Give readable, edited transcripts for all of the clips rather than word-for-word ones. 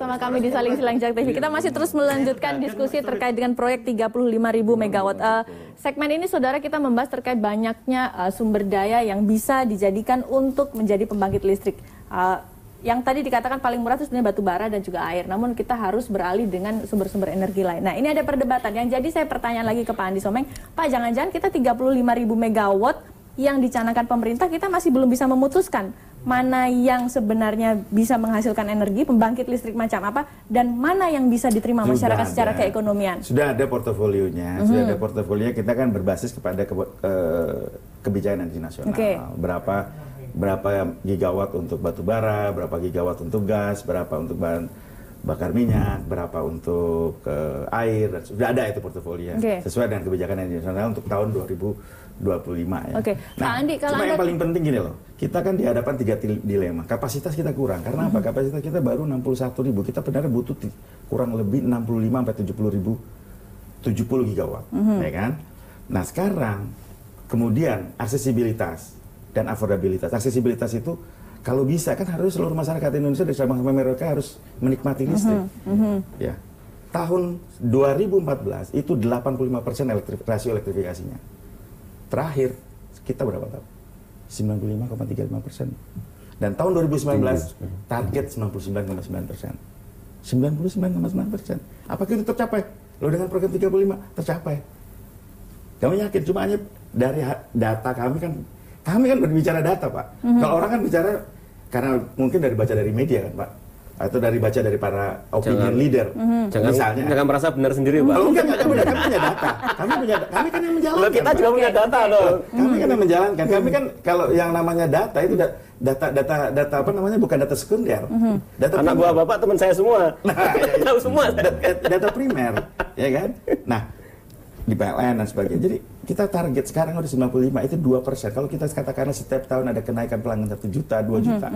bersama kami di Saling Silang Jak TV. Kita masih terus melanjutkan diskusi terkait dengan proyek 35.000 megawatt. Segmen ini saudara kita membahas terkait banyaknya sumber daya yang bisa dijadikan untuk menjadi pembangkit listrik. Yang tadi dikatakan paling murah itu sebenarnya batu bara dan juga air. Namun kita harus beralih dengan sumber-sumber energi lain. Nah, ini ada perdebatan. Yang jadi saya pertanyaan lagi ke Pak Andi Someng, Pak, jangan-jangan kita 35.000 megawatt yang dicanangkan pemerintah kita masih belum bisa memutuskan mana yang sebenarnya bisa menghasilkan energi, pembangkit listrik macam apa, dan mana yang bisa diterima masyarakat secara keekonomian. Sudah ada portofolionya, sudah ada portofolionya. Kita kan berbasis kepada kebijakan energi nasional. Berapa gigawatt untuk batu bara, berapa gigawatt untuk gas, berapa untuk bahan bakar minyak, berapa untuk air, dan sudah ada itu portofolio sesuai dengan kebijakan energi nasional untuk tahun 2025 ya. Nah, Pak Andi, kalau yang paling penting gini loh, kita kan dihadapkan 3 dilema. Kapasitas kita kurang, karena apa? Kapasitas kita baru 61.000, kita benar butuh kurang lebih 65 sampai 70 gigawatt, ya kan? Nah sekarang, kemudian aksesibilitas dan affordabilitas. Aksesibilitas itu kalau bisa kan harus seluruh masyarakat Indonesia dari Sabang sampai Merauke harus menikmati listrik. Ya. Tahun 2014 itu 85% rasio elektrifikasinya. Terakhir kita berapa tahun? 95,35%. Dan tahun 2019 target 99,9%. 99,9%. Apakah itu tercapai? Lo dengan program 35 tercapai. Kami yakin, cuma hanya dari data kami kan berbicara data, Pak. Kalau orang kan bicara karena mungkin baca dari media kan, Pak, atau baca dari para opinion leader. Jangan merasa benar sendiri, Pak. Enggak, kami punya data. Kami kan yang menjalankan. Kita juga punya data loh. Kami kan yang menjalankan. Kami kan kalau yang namanya data itu data apa namanya, bukan data sekunder. Data anak buah Bapak teman saya semua. Nah, tahu semua. Data primer, ya kan? Nah, di PLN dan sebagainya. Jadi kita target sekarang udah 95, itu 2%. Kalau kita katakanlah setiap tahun ada kenaikan pelanggan 1 juta, 2 juta,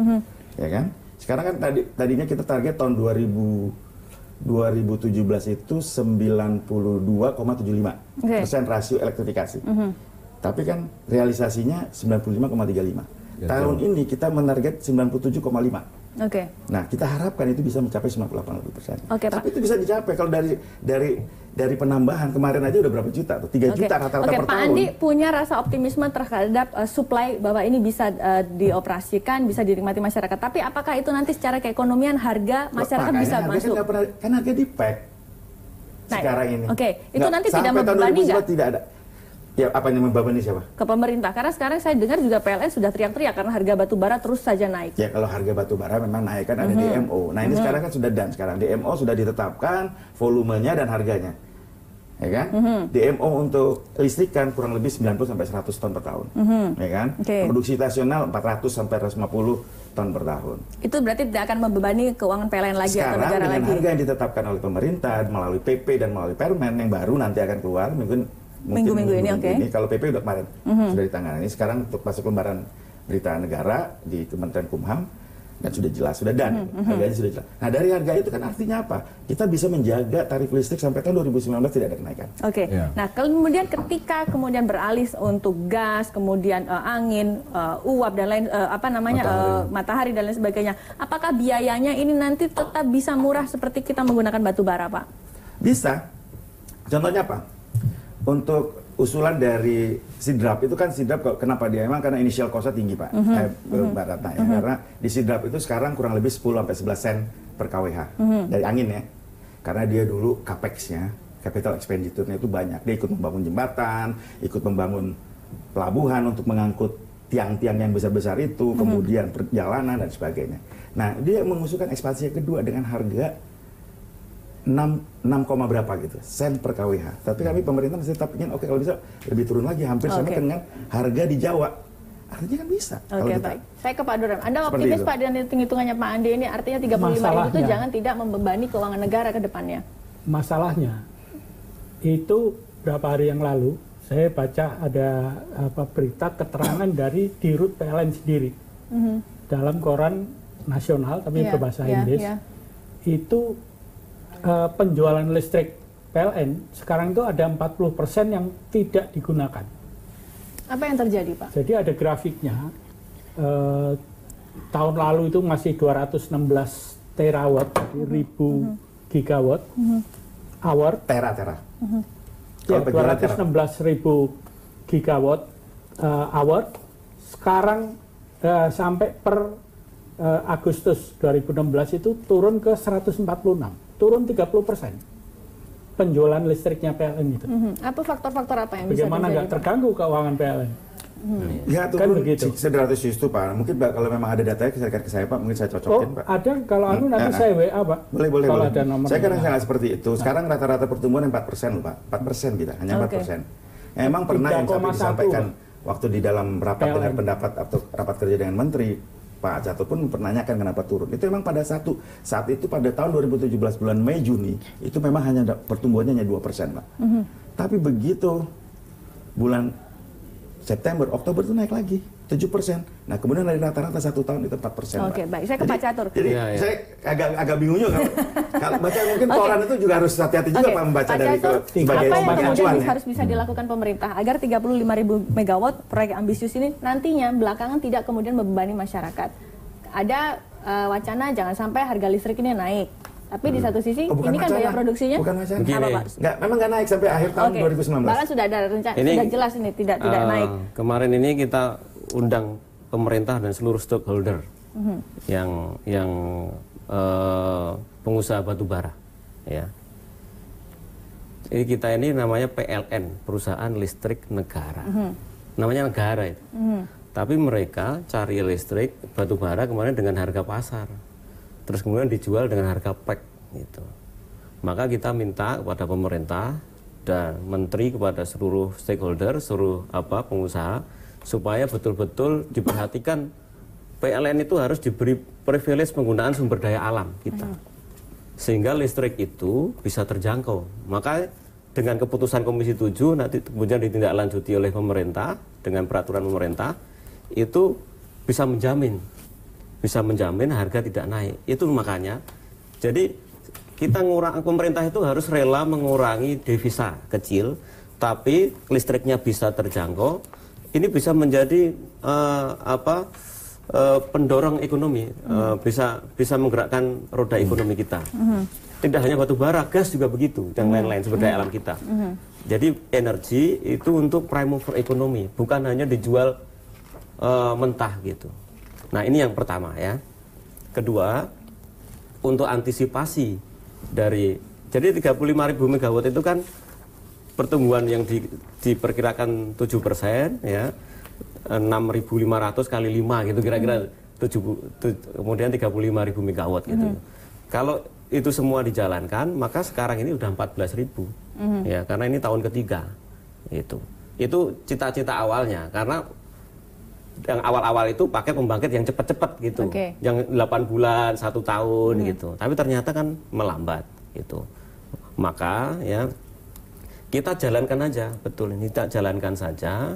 ya kan? Sekarang kan tadinya kita target tahun 2017 itu 92,75% rasio elektrifikasi. Tapi kan realisasinya 95,35. Tahun ini kita menarget 97,5. Nah, kita harapkan itu bisa mencapai 98%. Tapi itu bisa dicapai kalau dari penambahan kemarin aja udah berapa juta tuh? 3 juta rata-rata per tahun. Pak Andi punya rasa optimisme terhadap supply bahwa ini bisa dioperasikan, bisa dinikmati masyarakat. Tapi apakah itu nanti secara keekonomian harga masyarakat bisa masuk? Kan harga di pack sekarang ini. Itu nanti tidak membebani nggak? Tidak ada. Ya, apa yang membebani siapa? Ke pemerintah. Karena sekarang saya dengar juga PLN sudah teriak-teriak karena harga batu bara terus saja naik. Ya, kalau harga batu bara memang naik kan ada DMO. Nah, ini sekarang kan sudah sekarang DMO sudah ditetapkan volumenya dan harganya. Ya kan? DMO untuk listrikan kurang lebih 90 sampai 100 ton per tahun. Ya kan? Produksi nasional 400 sampai 150 ton per tahun. Itu berarti tidak akan membebani keuangan PLN lagi atau negara lagi. Sekarang dengan harga yang ditetapkan oleh pemerintah melalui PP dan melalui Permen yang baru nanti akan keluar minggu-minggu ini. Kalau PP udah kemarin sudah ditangani. Sekarang untuk masuk lembaran berita negara di Kementerian Kumham dan sudah jelas, sudah harganya sudah jelas. Nah, dari harga itu kan artinya apa? Kita bisa menjaga tarif listrik sampai tahun 2019 tidak ada kenaikan. Nah, kemudian ketika beralih untuk gas, kemudian angin, uap dan lain matahari dan lain sebagainya, apakah biayanya ini nanti tetap bisa murah seperti kita menggunakan batu bara, Pak? Bisa. Contohnya apa? Untuk usulan dari Sidrap itu kan kenapa dia emang karena initial cost-nya tinggi, Pak, Mbak Ratna ya. Karena di Sidrap itu sekarang kurang lebih 10 sampai 11 sen per kWh dari angin ya. Karena dia dulu capex-nya, capital expenditure-nya itu banyak. Dia ikut membangun jembatan, ikut membangun pelabuhan untuk mengangkut tiang-tiang yang besar-besar itu, kemudian perjalanan dan sebagainya. Nah, dia mengusulkan ekspansi yang kedua dengan harga 6, berapa gitu sen per kWh. Tapi kami pemerintah masih tetap ingin kalau bisa lebih turun lagi, hampir sama dengan harga di Jawa. Artinya kan bisa. Baik. Saya ke Pak Duram. Anda optimis Pak dengan hitung-hitungannya Pak Andi ini, artinya 35.000 itu jangan tidak membebani keuangan negara ke depannya? Masalahnya itu berapa hari yang lalu saya baca ada berita keterangan dari Dirut PLN sendiri dalam koran nasional tapi berbahasa Inggris. Itu penjualan listrik PLN sekarang itu ada 40% yang tidak digunakan. Apa yang terjadi, Pak? Jadi ada grafiknya. Tahun lalu itu masih 216 terawatt, jadi 1000 gigawatt hour. Tera. Ya, 216.000 gigawatt hour. Sekarang sampai per Agustus 2016 itu turun ke 146, turun 30% penjualan listriknya PLN itu. Apa faktor-faktor apa yang Bagaimana nggak terganggu keuangan PLN? Ya, Kan begitu. sederhana itu Pak. Mungkin Pak, kalau memang ada datanya silakan ke saya Pak, mungkin saya cocokin Pak. Ada, kalau nanti saya WA Pak. Boleh. Kalau ada nomor. Saya kadang sangat seperti itu. Sekarang rata-rata pertumbuhan 4% loh Pak. 4% kita, hanya 4%. Emang pernah yang sampai 3,1, disampaikan waktu di dalam rapat dengan pendapat atau rapat kerja dengan Menteri, Pak Catur pun menanyakan kenapa turun. Itu memang pada saat itu pada tahun 2017 bulan Mei Juni itu memang hanya pertumbuhannya hanya 2% Pak. Tapi begitu bulan September, Oktober itu naik lagi 7%. Nah kemudian dari rata-rata 1 tahun itu 4%. Oke, baik. Saya ke Pak Catur. Jadi saya agak bingung juga kalau baca mungkin koran itu juga harus hati-hati juga Pak membaca Pak dari Catur, sebagai apa yang kemudian acuan ya. harus bisa dilakukan pemerintah agar 35.000 megawatt proyek ambisius ini nantinya belakangan tidak kemudian membebani masyarakat? Ada wacana jangan sampai harga listrik ini naik. Tapi di satu sisi, ini kan biaya produksinya bukan wacana. apa Pak? Memang nggak naik sampai akhir tahun 2019. Bahkan sudah ada rencana, sudah jelas ini tidak naik. Kemarin ini kita undang pemerintah dan seluruh stakeholder yang pengusaha batubara, ya. Jadi kita ini namanya PLN, Perusahaan Listrik Negara. Namanya negara itu. Tapi mereka cari listrik batubara kemarin dengan harga pasar. Terus kemudian dijual dengan harga pack gitu. Maka kita minta kepada pemerintah dan menteri, kepada seluruh stakeholder, seluruh pengusaha supaya betul-betul diperhatikan PLN itu harus diberi privilege penggunaan sumber daya alam kita. Sehingga listrik itu bisa terjangkau. Maka dengan keputusan Komisi 7 nanti kemudian ditindaklanjuti oleh pemerintah dengan peraturan pemerintah itu bisa menjamin harga tidak naik. Itu makanya jadi pemerintah itu harus rela mengurangi devisa kecil, tapi listriknya bisa terjangkau. Ini bisa menjadi pendorong ekonomi, bisa menggerakkan roda ekonomi kita. Tidak hanya batu bara, gas juga begitu, dan lain-lain sumber daya alam kita. Jadi energi itu untuk prime mover ekonomi, bukan hanya dijual mentah gitu. Nah ini yang pertama ya. Kedua, untuk antisipasi dari, jadi 35.000 megawatt itu kan pertumbuhan yang diperkirakan 7% ya, 6.500 kali 5 gitu kira-kira, kemudian 35.000 megawatt gitu. Kalau itu semua dijalankan, maka sekarang ini udah 14.000 ya, karena ini tahun ketiga itu cita-cita awalnya, karena yang awal-awal itu pakai pembangkit yang cepat-cepat gitu, yang 8 bulan, 1 tahun gitu. Tapi ternyata kan melambat gitu. Maka ya kita jalankan aja, betul ini kita jalankan saja.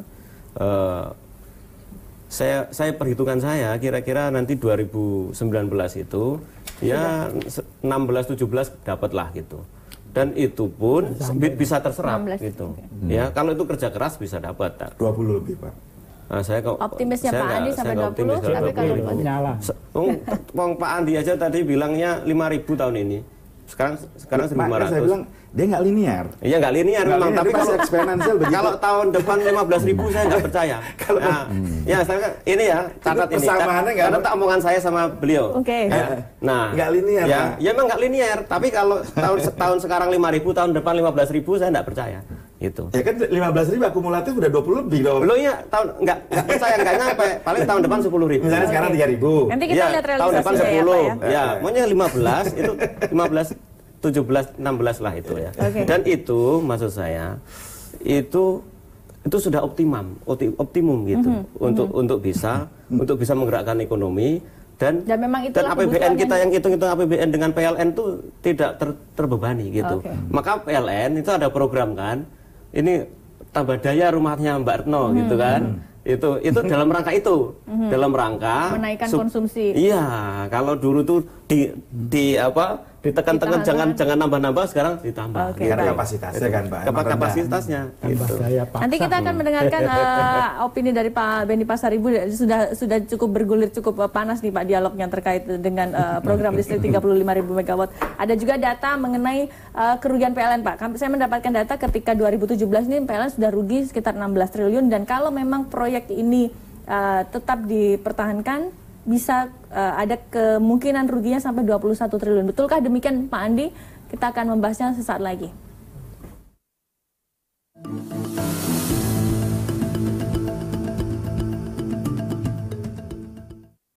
Saya perhitungan saya kira-kira nanti 2019 itu ya 16-17 dapatlah gitu. Dan itu pun bisa terserap gitu. Ya kalau itu kerja keras bisa dapat. 20 lebih Pak. Nah, optimisnya Pak Andi sampai 20, tapi kalau Pak Andi aja tadi bilangnya 5.000 tahun ini. Sekarang 1.500. Saya bilang dia nggak linear. Iya nggak linear memang, tapi kalau eksponensial begitu. Kalau tahun depan 15.000 saya nggak percaya. Ya saya ini ya catat ini. Catat omongan saya sama beliau. Nah nggak linear. Ya memang nggak linear. Tapi kalau tahun sekarang 5.000, tahun depan 15.000 saya nggak percaya. Itu. Ya kan 15.000 akumulatif udah 20 lebih dong. Belum ya, nggak percaya, nggak nyampe. Paling tahun depan 10.000. Misalnya sekarang 3.000. Nanti kita lihat realisasinya tahun depan 10. ya, Pak, ya. Ya, maunya 15 itu 15 17 16 lah itu ya. Dan itu maksud saya itu sudah optimum gitu untuk bisa menggerakkan ekonomi. Dan memang APBN kita yang hitung-hitung APBN dengan PLN itu tidak terbebani gitu. Maka PLN itu ada program kan, ini tambah daya rumahnya Mbak Retno gitu kan. Itu dalam rangka itu, dalam rangka menaikkan konsumsi. Iya, kalau dulu tuh ditekan-tekan, jangan nambah-nambah, sekarang ditambah. Oke, Karena baik. kapasitasnya kan Pak. emang rendah. Kapasitasnya. Tambah Gitu. daya paksa. Nanti kita akan mendengarkan opini dari Pak Benny Pasaribu. Sudah cukup bergulir, cukup panas nih Pak dialognya terkait dengan program listrik 35.000 megawatt. Ada juga data mengenai kerugian PLN Pak. Saya mendapatkan data ketika 2017 ini PLN sudah rugi sekitar 16 triliun dan kalau memang proyek ini tetap dipertahankan bisa ada kemungkinan ruginya sampai 21 triliun. Betulkah demikian Pak Andi? Kita akan membahasnya sesaat lagi.